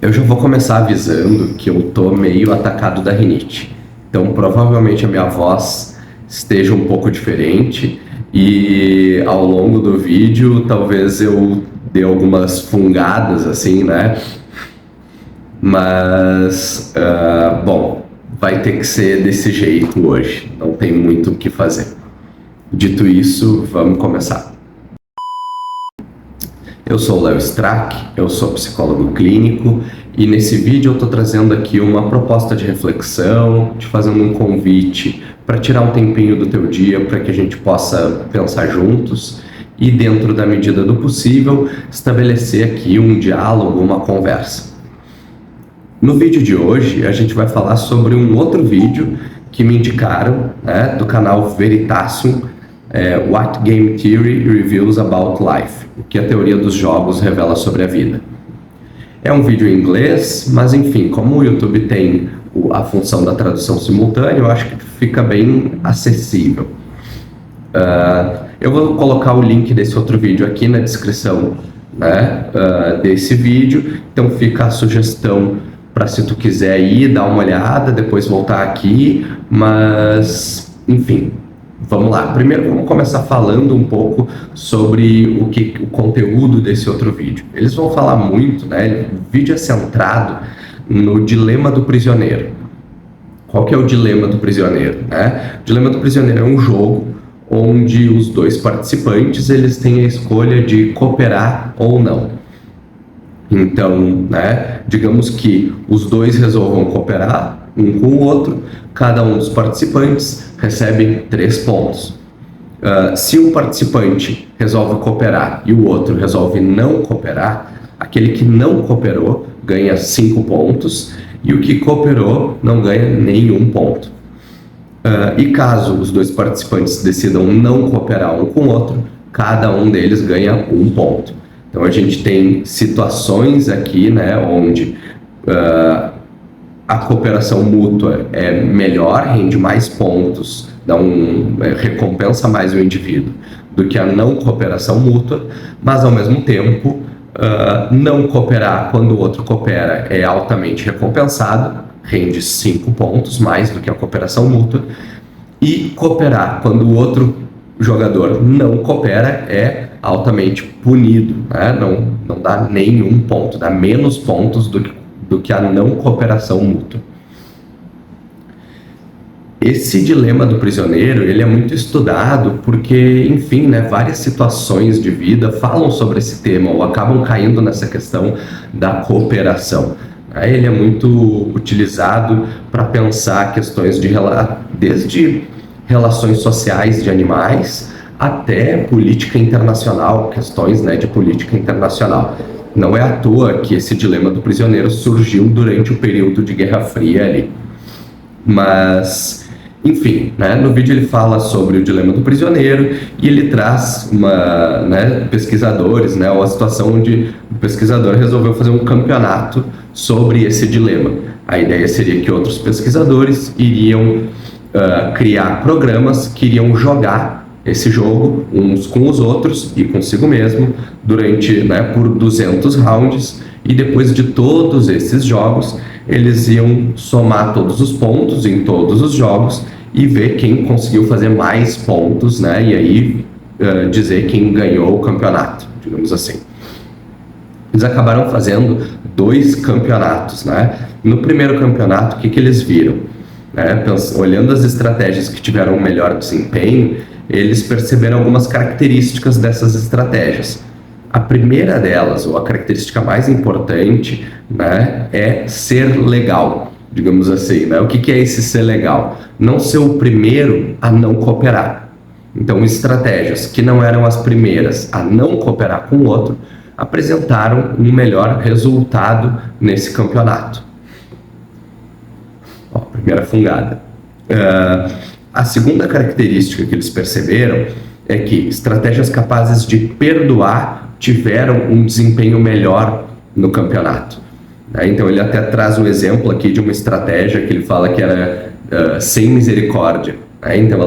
Eu já vou começar avisando que eu tô meio atacado da rinite. Então, provavelmente a minha voz esteja um pouco diferente e ao longo do vídeo talvez eu dê algumas fungadas assim, né? Mas, bom, vai ter que ser desse jeito hoje. Não tem muito o que fazer. Dito isso, vamos começar. Eu sou o Léo Strack, eu sou psicólogo clínico e nesse vídeo eu estou trazendo aqui uma proposta de reflexão, te fazendo um convite para tirar um tempinho do teu dia para que a gente possa pensar juntos e, dentro da medida do possível, estabelecer aqui um diálogo, uma conversa. No vídeo de hoje a gente vai falar sobre um outro vídeo que me indicaram, né, do canal Veritasium, What Game Theory Reveals About Life, o que a teoria dos jogos revela sobre a vida. É um vídeo em inglês, mas enfim, como o YouTube tem a função da tradução simultânea, eu acho que fica bem acessível. Eu vou colocar o link desse outro vídeo aqui na descrição, né, desse vídeo, então fica a sugestão para, se tu quiser ir, dar uma olhada, depois voltar aqui, mas enfim. Vamos lá. Primeiro vamos começar falando um pouco sobre o conteúdo desse outro vídeo. Eles vão falar muito, né? O vídeo é centrado no dilema do prisioneiro. Qual que é o dilema do prisioneiro, né? O dilema do prisioneiro é um jogo onde os dois participantes eles têm a escolha de cooperar ou não. Então, né, digamos que os dois resolvam cooperar um com o outro, cada um dos participantes recebe 3 pontos. Se um participante resolve cooperar e o outro resolve não cooperar, aquele que não cooperou ganha 5 pontos e o que cooperou não ganha nenhum ponto. E caso os dois participantes decidam não cooperar um com o outro, cada um deles ganha 1 ponto. Então a gente tem situações aqui, né, onde a cooperação mútua é melhor, rende mais pontos, recompensa mais o indivíduo do que a não cooperação mútua, mas ao mesmo tempo não cooperar quando o outro coopera é altamente recompensado, rende 5 pontos mais do que a cooperação mútua, e cooperar quando o outro jogador não coopera é altamente punido, né? Não dá nenhum ponto, dá menos pontos do que a não cooperação mútua. Esse dilema do prisioneiro, ele é muito estudado porque, enfim, né, várias situações de vida falam sobre esse tema ou acabam caindo nessa questão da cooperação. Ele é muito utilizado para pensar questões desde relações sociais de animais até política internacional, questões, né, de política internacional. Não é à toa que esse dilema do prisioneiro surgiu durante o período de Guerra Fria ali. Mas, enfim, né, no vídeo ele fala sobre o dilema do prisioneiro e ele traz pesquisadores, né, uma situação onde o pesquisador resolveu fazer um campeonato sobre esse dilema. A ideia seria que outros pesquisadores iriam criar programas que iriam jogar esse jogo uns com os outros e consigo mesmo durante, né, por 200 rounds, e depois de todos esses jogos eles iam somar todos os pontos em todos os jogos e ver quem conseguiu fazer mais pontos, né, e aí dizer quem ganhou o campeonato, digamos assim. Eles acabaram fazendo 2 campeonatos, né? No primeiro campeonato, o que eles viram? Olhando as estratégias que tiveram o melhor desempenho, eles perceberam algumas características dessas estratégias. A primeira delas, ou a característica mais importante, né, é ser legal, digamos assim, né? O que é esse ser legal? Não ser o primeiro a não cooperar. Então, estratégias que não eram as primeiras a não cooperar com o outro apresentaram um melhor resultado nesse campeonato. Primeira fungada. A segunda característica que eles perceberam é que estratégias capazes de perdoar tiveram um desempenho melhor no campeonato. Então ele até traz um exemplo aqui de uma estratégia que ele fala que era sem misericórdia. Então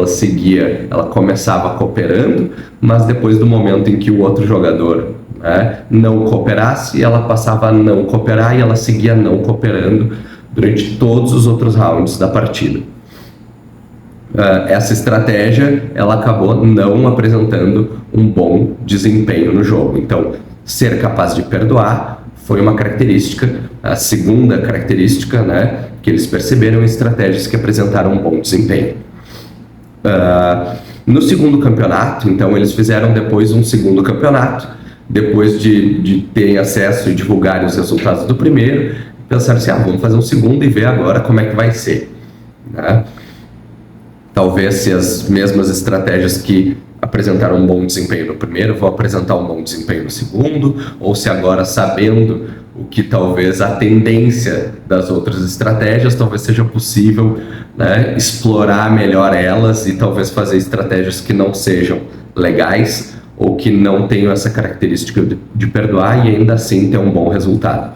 ela começava cooperando, mas depois do momento em que o outro jogador né, não cooperasse, ela passava a não cooperar e ela seguia não cooperando durante todos os outros rounds da partida. Essa estratégia ela acabou não apresentando um bom desempenho no jogo. Então, ser capaz de perdoar foi uma característica. A segunda característica, né, que eles perceberam, estratégias que apresentaram um bom desempenho. No segundo campeonato, então, eles fizeram depois um segundo campeonato, depois de terem acesso e divulgarem os resultados do primeiro, pensaram assim, vamos fazer um segundo e ver agora como é que vai ser, né? Talvez se as mesmas estratégias que apresentaram um bom desempenho no primeiro vão apresentar um bom desempenho no segundo, ou se agora, sabendo o que talvez a tendência das outras estratégias, talvez seja possível, né, explorar melhor elas e talvez fazer estratégias que não sejam legais ou que não tenham essa característica de perdoar e ainda assim ter um bom resultado.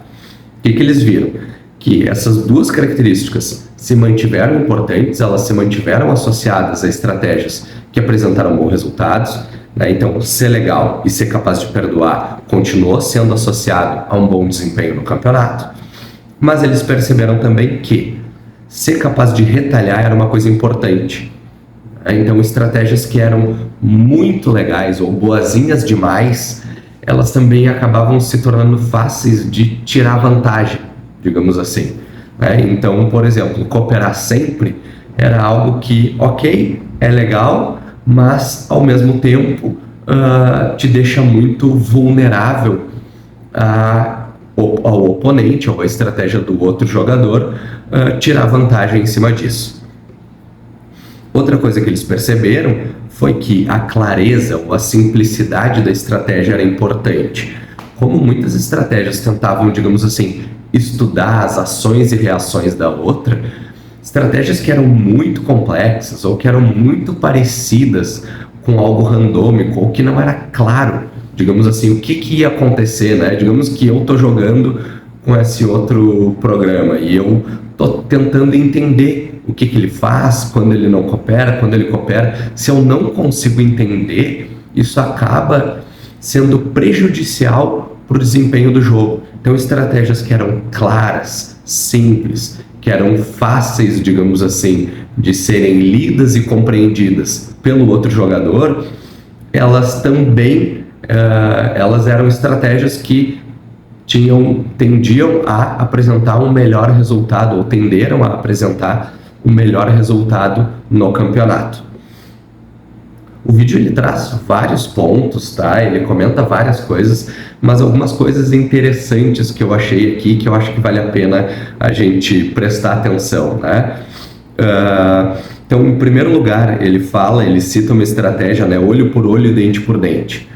O que eles viram? Que essas duas características se mantiveram importantes, elas se mantiveram associadas a estratégias que apresentaram bons resultados, né? Então, ser legal e ser capaz de perdoar continuou sendo associado a um bom desempenho no campeonato, mas eles perceberam também que ser capaz de retalhar era uma coisa importante. Então, estratégias que eram muito legais ou boazinhas demais, elas também acabavam se tornando fáceis de tirar vantagem, digamos assim. Então, por exemplo, cooperar sempre era algo que, ok, é legal, mas ao mesmo tempo te deixa muito vulnerável ao oponente ou à estratégia do outro jogador tirar vantagem em cima disso. Outra coisa que eles perceberam foi que a clareza ou a simplicidade da estratégia era importante. Como muitas estratégias tentavam, digamos assim, estudar as ações e reações da outra, estratégias que eram muito complexas ou que eram muito parecidas com algo randômico ou que não era claro, digamos assim, o que ia acontecer, né? Digamos que eu estou jogando com esse outro programa e eu estou tentando entender o que ele faz, quando ele não coopera, quando ele coopera. Se eu não consigo entender, isso acaba sendo prejudicial para o desempenho do jogo. Então, estratégias que eram claras, simples, que eram fáceis, digamos assim, de serem lidas e compreendidas pelo outro jogador, elas também elas eram estratégias que tendiam a apresentar um melhor resultado, ou tenderam a apresentar um melhor resultado no campeonato. O vídeo ele traz vários pontos, tá? Ele comenta várias coisas, mas algumas coisas interessantes que eu achei aqui, que eu acho que vale a pena a gente prestar atenção, né? Então, em primeiro lugar, ele cita uma estratégia, né? Olho por olho, dente por dente.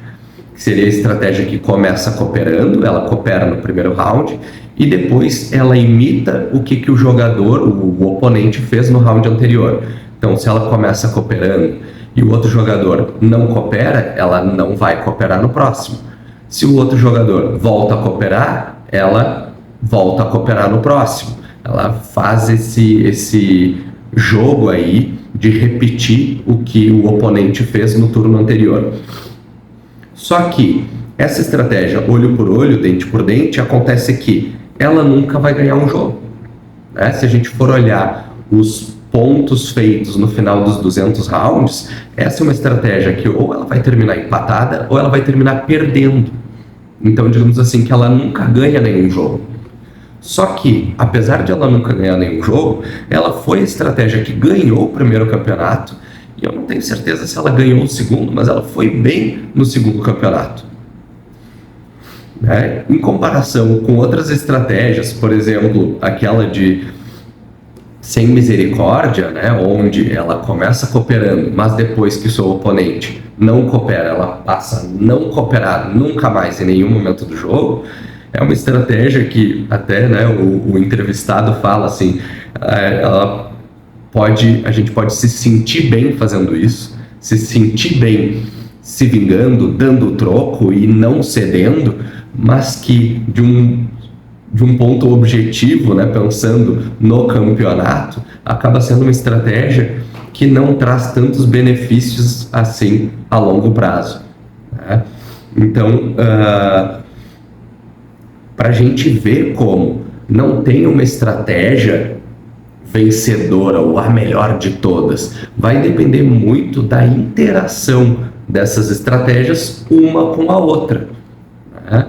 Que seria a estratégia que começa cooperando, ela coopera no primeiro round, e depois ela imita o que o jogador, o oponente, fez no round anterior. Então, se ela começa cooperando e o outro jogador não coopera, ela não vai cooperar no próximo. Se o outro jogador volta a cooperar, ela volta a cooperar no próximo. Ela faz esse jogo aí de repetir o que o oponente fez no turno anterior. Só que essa estratégia, olho por olho, dente por dente, acontece que ela nunca vai ganhar um jogo, né? Se a gente for olhar os pontos feitos no final dos 200 rounds, essa é uma estratégia que ou ela vai terminar empatada ou ela vai terminar perdendo. Então, digamos assim, que ela nunca ganha nenhum jogo. Só que, apesar de ela nunca ganhar nenhum jogo, ela foi a estratégia que ganhou o primeiro campeonato, e eu não tenho certeza se ela ganhou o segundo, mas ela foi bem no segundo campeonato. Em comparação com outras estratégias, por exemplo, aquela de sem misericórdia, né, onde ela começa cooperando, mas depois que o seu oponente não coopera, ela passa a não cooperar nunca mais em nenhum momento do jogo. É uma estratégia que até, né, o entrevistado fala assim, a gente pode se sentir bem fazendo isso, se sentir bem se vingando, dando o troco e não cedendo, mas que de um ponto objetivo, né, pensando no campeonato, acaba sendo uma estratégia que não traz tantos benefícios assim a longo prazo, né? Então, para a gente ver como não tem uma estratégia vencedora ou a melhor de todas, vai depender muito da interação dessas estratégias uma com a outra, né?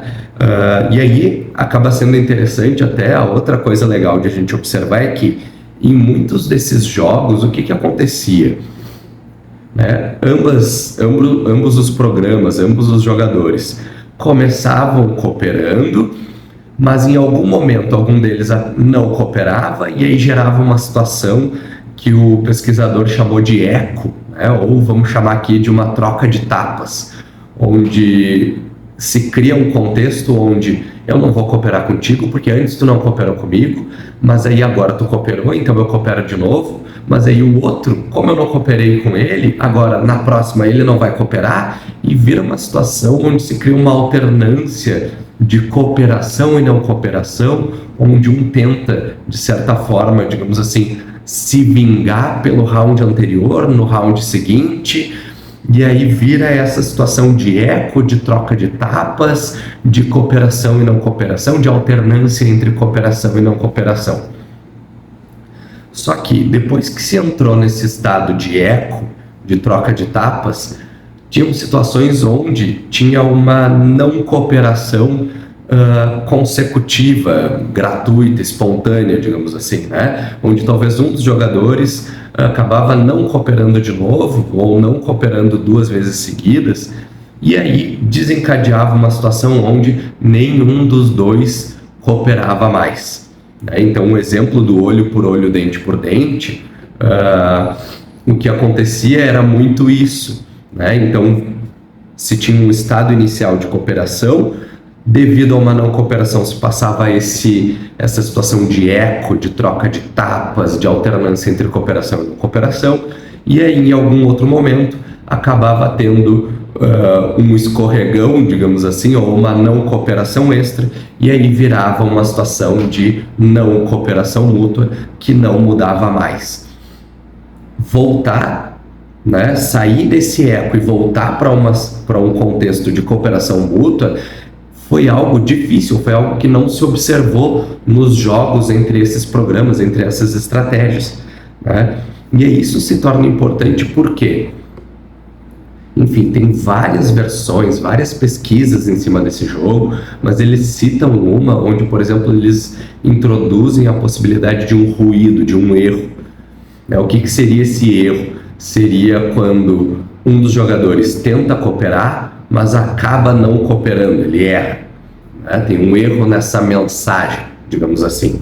E aí acaba sendo interessante, até a outra coisa legal de a gente observar é que em muitos desses jogos o que acontecia, né? Ambos os programas, ambos os jogadores começavam cooperando, mas em algum momento algum deles não cooperava e aí gerava uma situação que o pesquisador chamou de eco, né? Ou vamos chamar aqui de uma troca de tapas, onde se cria um contexto onde eu não vou cooperar contigo porque antes tu não cooperou comigo, mas aí agora tu cooperou, então eu coopero de novo, mas aí o outro, como eu não cooperei com ele, agora na próxima ele não vai cooperar, e vira uma situação onde se cria uma alternância de cooperação e não cooperação, onde um tenta, de certa forma, digamos assim, se vingar pelo round anterior, no round seguinte, e aí vira essa situação de eco, de troca de tapas, de cooperação e não cooperação, de alternância entre cooperação e não cooperação. Só que depois que se entrou nesse estado de eco, de troca de tapas, tinham situações onde tinha uma não cooperação consecutiva, gratuita, espontânea, digamos assim, né? Onde talvez um dos jogadores acabava não cooperando de novo, ou não cooperando 2 vezes seguidas, e aí desencadeava uma situação onde nenhum dos dois cooperava mais, né? Então, um exemplo do olho por olho, dente por dente, o que acontecia era muito isso, né? Então, se tinha um estado inicial de cooperação, devido a uma não cooperação se passava essa situação de eco, de troca de tapas, de alternância entre cooperação e não cooperação, e aí em algum outro momento acabava tendo um escorregão, digamos assim, ou uma não cooperação extra, e aí virava uma situação de não cooperação mútua que não mudava mais. Voltar, né, sair desse eco e voltar para um contexto de cooperação mútua foi algo difícil, foi algo que não se observou nos jogos entre esses programas, entre essas estratégias, né? E isso se torna importante porque, enfim, tem várias versões, várias pesquisas em cima desse jogo, mas eles citam uma onde, por exemplo, eles introduzem a possibilidade de um ruído, de um erro, né? O que seria esse erro? Seria quando um dos jogadores tenta cooperar, mas acaba não cooperando, ele erra, né? Tem um erro nessa mensagem, digamos assim.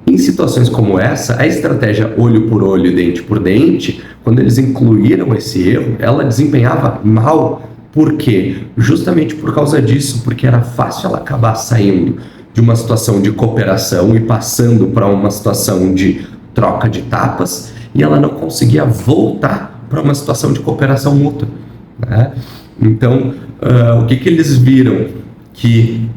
Em situações como essa, a estratégia olho por olho, dente por dente, quando eles incluíram esse erro, ela desempenhava mal. Por quê? Justamente por causa disso, porque era fácil ela acabar saindo de uma situação de cooperação e passando para uma situação de troca de tapas, e ela não conseguia voltar para uma situação de cooperação mútua, né? Então, o que eles viram? Que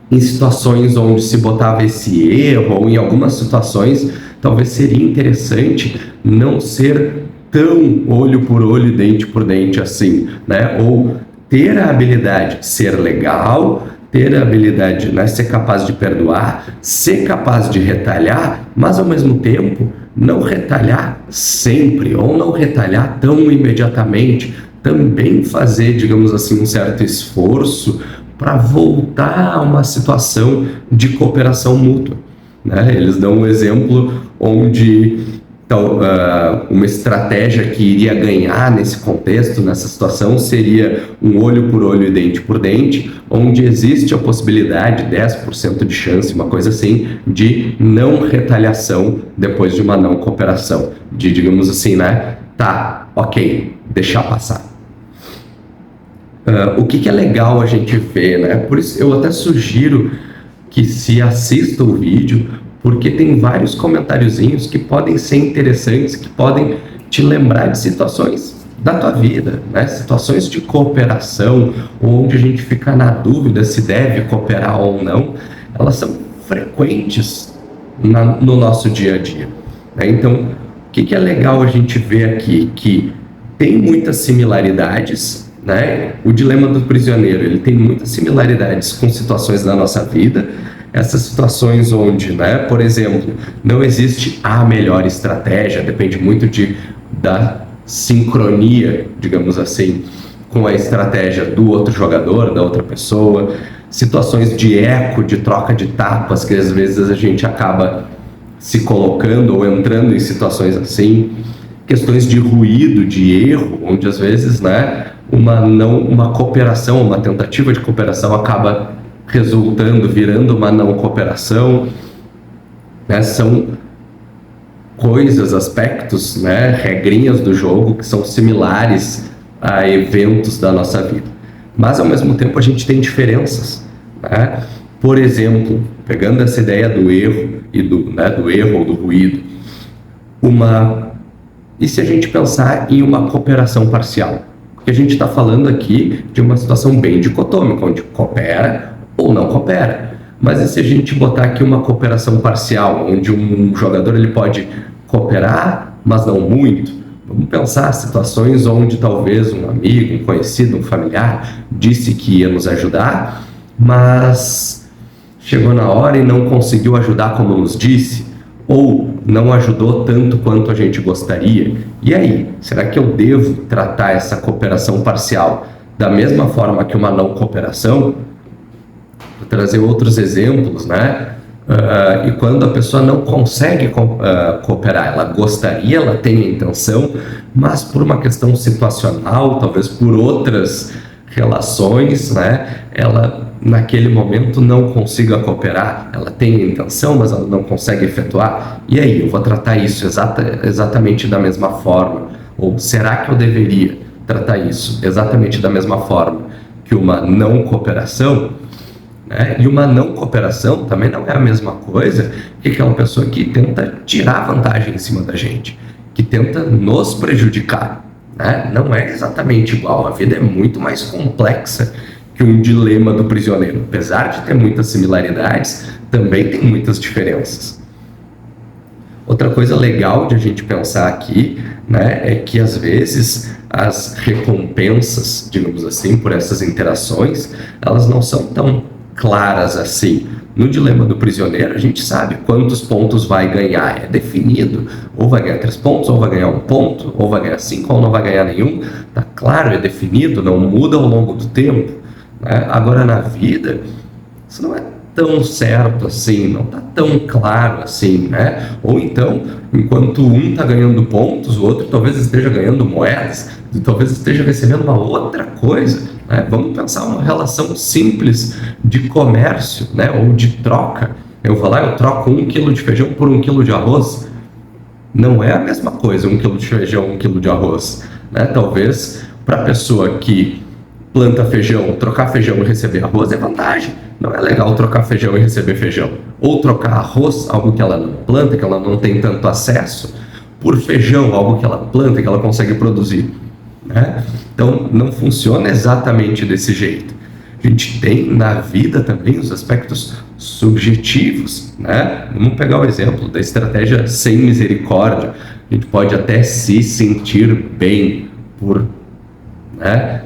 em situações onde se botava esse erro, ou em algumas situações, talvez seria interessante não ser tão olho por olho, dente por dente assim, né? Ou ter a habilidade de ser legal, ter a habilidade de, né, ser capaz de perdoar, ser capaz de retalhar, mas ao mesmo tempo não retalhar sempre, ou não retalhar tão imediatamente, também fazer, digamos assim, um certo esforço para voltar a uma situação de cooperação mútua, né? Eles dão um exemplo onde uma estratégia que iria ganhar nesse contexto, nessa situação, seria um olho por olho e dente por dente, onde existe a possibilidade, 10% de chance, uma coisa assim, de não retaliação depois de uma não cooperação. De, digamos assim, né? Tá, ok, deixar passar. O que é legal a gente ver, né? Por isso eu até sugiro que se assista o vídeo, porque tem vários comentáriozinhos que podem ser interessantes, que podem te lembrar de situações da tua vida, né? Situações de cooperação, onde a gente fica na dúvida se deve cooperar ou não. Elas são frequentes no nosso dia a dia, né? Então, o que é legal a gente ver aqui? Que tem muitas similaridades, né? O dilema do prisioneiro, ele tem muitas similaridades com situações da nossa vida, essas situações onde, né, por exemplo, não existe a melhor estratégia, depende muito da sincronia, digamos assim, com a estratégia do outro jogador, da outra pessoa, situações de eco, de troca de tapas, que às vezes a gente acaba se colocando ou entrando em situações assim, questões de ruído, de erro, onde às vezes, né, uma cooperação, uma tentativa de cooperação acaba resultando, virando uma não cooperação, né? São coisas, aspectos, né, regrinhas do jogo que são similares a eventos da nossa vida. Mas, ao mesmo tempo, a gente tem diferenças, né? Por exemplo, pegando essa ideia do erro e do erro ou do ruído, e se a gente pensar em uma cooperação parcial? Porque a gente está falando aqui de uma situação bem dicotômica, onde coopera ou não coopera. Mas e se a gente botar aqui uma cooperação parcial, onde um jogador ele pode cooperar, mas não muito? Vamos pensar situações onde talvez um amigo, um conhecido, um familiar disse que ia nos ajudar, mas chegou na hora e não conseguiu ajudar como nos disse, ou não ajudou tanto quanto a gente gostaria. E aí, será que eu devo tratar essa cooperação parcial da mesma forma que uma não cooperação? Vou trazer outros exemplos, né? E quando a pessoa não consegue cooperar, ela gostaria, ela tem a intenção, mas por uma questão situacional, talvez por outras relações, né? Ela naquele momento não consiga cooperar, ela tem a intenção, mas ela não consegue efetuar. E aí, eu vou tratar isso exatamente da mesma forma? Ou será que eu deveria tratar isso exatamente da mesma forma que uma não cooperação? E uma não cooperação também não é a mesma coisa que aquela pessoa que tenta tirar vantagem em cima da gente, que tenta nos prejudicar, né? Não é exatamente igual, a vida é muito mais complexa que um dilema do prisioneiro. Apesar de ter muitas similaridades, também tem muitas diferenças. Outra coisa legal de a gente pensar aqui, né, é que às vezes as recompensas, digamos assim, por essas interações, elas não são tão claras assim. No dilema do prisioneiro, a gente sabe quantos pontos vai ganhar, é definido, ou vai ganhar 3 pontos, ou vai ganhar 1 ponto, ou vai ganhar 5, ou não vai ganhar nenhum, tá claro, é definido, não muda ao longo do tempo, né? Agora na vida, isso não é tão certo assim, não tá tão claro assim, né? Ou então, enquanto um tá ganhando pontos, o outro talvez esteja ganhando moedas, talvez esteja recebendo uma outra coisa, né? Vamos pensar uma relação simples de comércio, né? Ou de troca. Eu vou lá, eu troco 1 quilo de feijão por 1 quilo de arroz. Não é a mesma coisa 1 quilo de feijão, 1 quilo de arroz, né? Talvez para a pessoa que planta feijão, trocar feijão e receber arroz é vantagem. Não é legal trocar feijão e receber feijão. Ou trocar arroz, algo que ela não planta, que ela não tem tanto acesso, por feijão, algo que ela planta, que ela consegue produzir, né? Então, não funciona exatamente desse jeito. A gente tem na vida também os aspectos subjetivos, né? Vamos pegar o exemplo da estratégia sem misericórdia. A gente pode até se sentir bem por, né,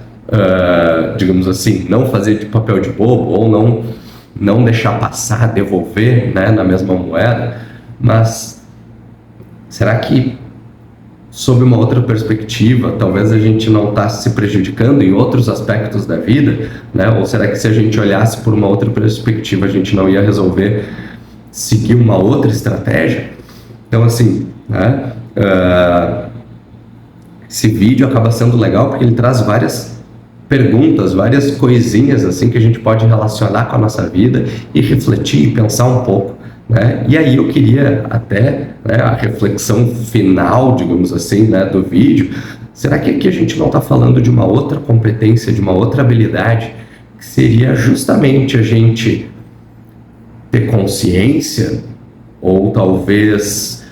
digamos assim, não fazer de papel de bobo ou não deixar passar, devolver, né, na mesma moeda, mas será que sob uma outra perspectiva, talvez a gente não está se prejudicando em outros aspectos da vida, né? Ou será que se a gente olhasse por uma outra perspectiva, a gente não ia resolver seguir uma outra estratégia? Então, assim, né, esse vídeo acaba sendo legal porque ele traz várias perguntas, várias coisinhas assim que a gente pode relacionar com a nossa vida e refletir e pensar um pouco, né? E aí eu queria até, né, a reflexão final, digamos assim, né, do vídeo. Será que aqui a gente não está falando de uma outra competência, de uma outra habilidade, que seria justamente a gente ter consciência ou talvez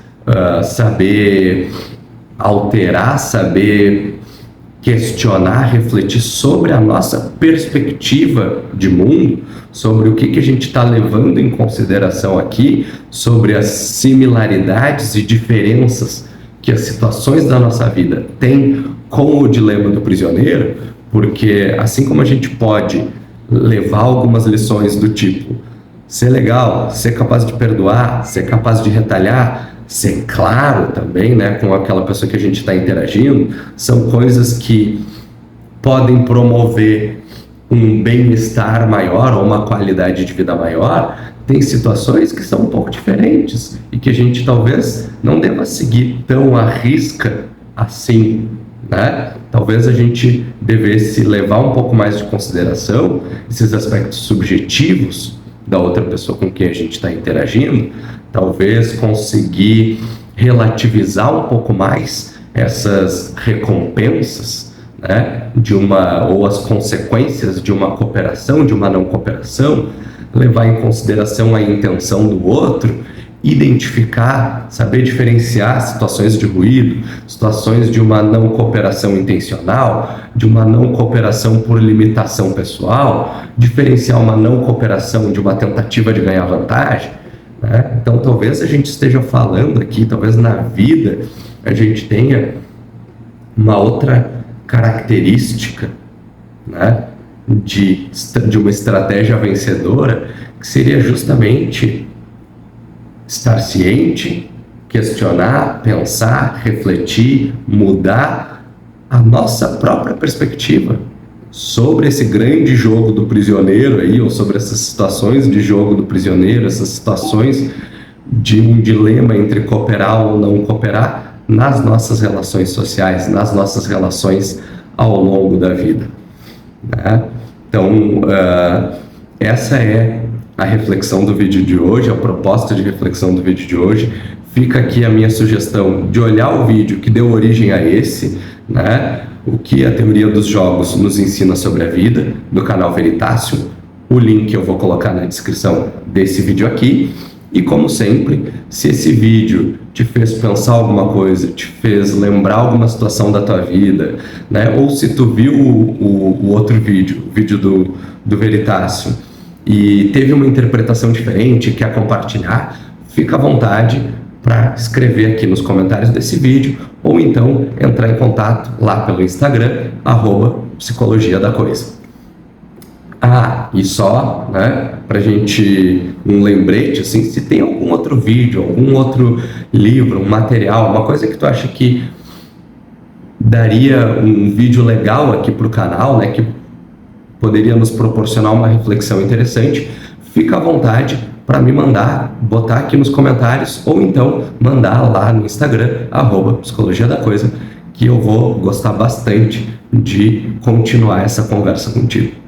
saber alterar, saber questionar, refletir sobre a nossa perspectiva de mundo, sobre o que a gente está levando em consideração aqui, sobre as similaridades e diferenças que as situações da nossa vida têm com o dilema do prisioneiro, Porque assim como a gente pode levar algumas lições do tipo ser legal, ser capaz de perdoar, ser capaz de retalhar, ser claro também, né, com aquela pessoa que a gente está interagindo, são coisas que podem promover um bem-estar maior ou uma qualidade de vida maior. Tem situações que são um pouco diferentes e que a gente talvez não deva seguir tão à risca assim, né? Talvez a gente devesse levar um pouco mais de consideração esses aspectos subjetivos da outra pessoa com quem a gente está interagindo, talvez conseguir relativizar um pouco mais essas recompensas, né, ou as consequências de uma cooperação, de uma não cooperação, levar em consideração a intenção do outro, identificar, saber diferenciar situações de ruído, situações de uma não cooperação intencional, de uma não cooperação por limitação pessoal, diferenciar uma não cooperação de uma tentativa de ganhar vantagem, né? Então talvez a gente esteja falando aqui, talvez na vida a gente tenha uma outra característica, né, de uma estratégia vencedora, que seria justamente estar ciente, questionar, pensar, refletir, mudar a nossa própria perspectiva sobre esse grande jogo do prisioneiro aí, ou sobre essas situações de jogo do prisioneiro, essas situações de um dilema entre cooperar ou não cooperar nas nossas relações sociais, nas nossas relações ao longo da vida, né? Então, essa é a reflexão do vídeo de hoje, a proposta de reflexão do vídeo de hoje. Fica aqui a minha sugestão de olhar o vídeo que deu origem a esse, né? O que a teoria dos jogos nos ensina sobre a vida, do canal Veritácio. O link eu vou colocar na descrição desse vídeo aqui. E como sempre, se esse vídeo te fez pensar alguma coisa, te fez lembrar alguma situação da tua vida, né? Ou se tu viu o outro vídeo, o vídeo do Veritácio, e teve uma interpretação diferente, quer compartilhar, fica à vontade para escrever aqui nos comentários desse vídeo, ou então entrar em contato lá pelo Instagram, @psicologia da coisa. E só, né, pra gente, um lembrete, assim, se tem algum outro vídeo, algum outro livro, um material, uma coisa que tu acha que daria um vídeo legal aqui pro canal, né, que poderia nos proporcionar uma reflexão interessante, fica à vontade para me mandar, botar aqui nos comentários, ou então mandar lá no Instagram, @psicologia da coisa, que eu vou gostar bastante de continuar essa conversa contigo.